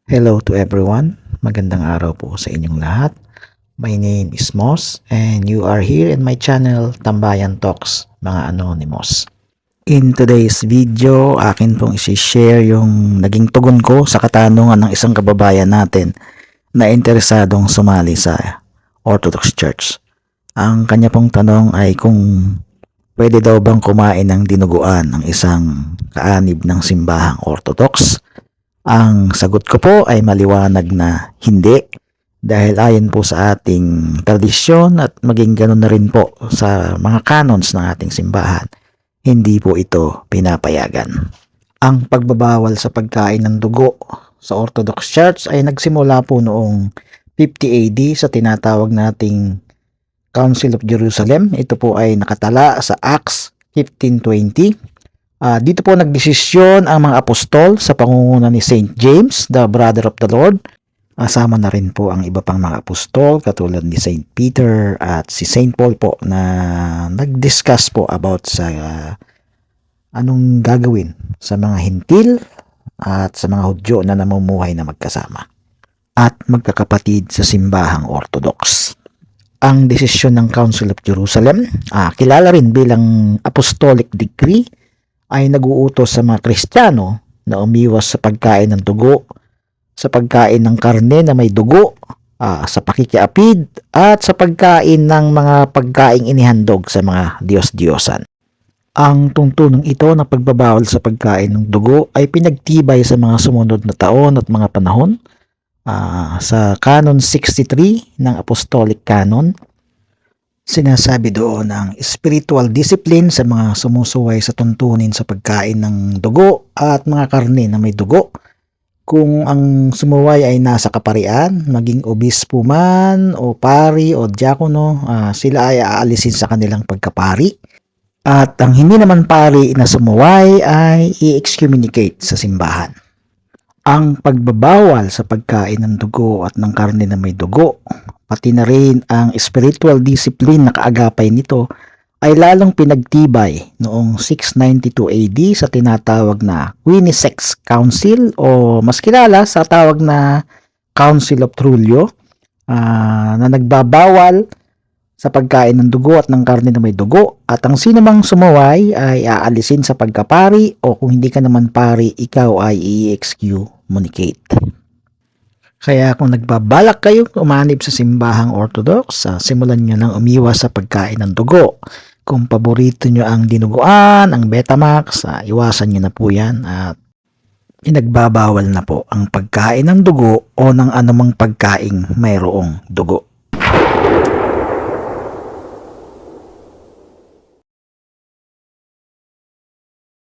Hello to everyone. Magandang araw po sa inyong lahat. My name is Moss and you are here in my channel Tambayan Talks, mga Anonymous. In today's video, akin pong isi-share yung naging tugon ko sa katanungan ng isang kababayan natin na interesadong sumali sa Orthodox Church. Ang kanya pong tanong ay kung pwede daw bang kumain ng dinuguan ng isang kaanib ng simbahang Orthodox. Ang sagot ko po ay maliwanag na hindi, dahil ayon po sa ating tradisyon at maging ganun na rin po sa mga canons ng ating simbahan, hindi po ito pinapayagan. Ang pagbabawal sa pagkain ng dugo sa Orthodox Church ay nagsimula po noong 50 AD sa tinatawag nating Council of Jerusalem. Ito po ay nakatala sa Acts 15:20. Dito po nagdesisyon ang mga apostol sa pangunguna ni Saint James, the brother of the Lord. Asama na rin po ang iba pang mga apostol katulad ni Saint Peter at si Saint Paul po na nag-discuss po about sa anong gagawin sa mga Hintil at sa mga Hudyo na namumuhay na magkasama at magkakapatid sa simbahang Orthodox. Ang desisyon ng Council of Jerusalem, kilala rin bilang Apostolic Decree, ay naguutos sa mga Kristiyano na umiwas sa pagkain ng dugo, sa pagkain ng karne na may dugo, sa pakikiapid, at sa pagkain ng mga pagkaing inihandog sa mga Diyos-Diyosan. Ang tuntunong ito na pagbabawal sa pagkain ng dugo ay pinagtibay sa mga sumunod na taon at mga panahon. Sa Canon 63 ng Apostolic Canon, sinasabi doon ang spiritual discipline sa mga sumusuway sa tuntunin sa pagkain ng dugo at mga karne na may dugo. Kung ang sumuway ay nasa kaparian, maging obispo man o pari o diakono, sila ay aalisin sa kanilang pagkapari. At ang hindi naman pari na sumuway ay i-excommunicate sa simbahan. Ang pagbabawal sa pagkain ng dugo at ng karne na may dugo, pati na rin ang spiritual discipline na kaagapay nito, ay lalong pinagtibay noong 692 AD sa tinatawag na Quinisex Council o mas kilala sa tawag na Council of Trullo, na nagbabawal sa pagkain ng dugo at ng karne na may dugo, at ang sinumang sumaway ay aalisin sa pagkapari o kung hindi ka naman pari, ikaw ay i-excommunicate. Kaya kung nagbabalak kayo umanib sa simbahang Orthodox, simulan nyo nang umiwas sa pagkain ng dugo. Kung paborito nyo ang dinuguan, ang Betamax, iwasan nyo na po yan at pinagbabawal na po ang pagkain ng dugo o ng anumang pagkaing mayroong dugo.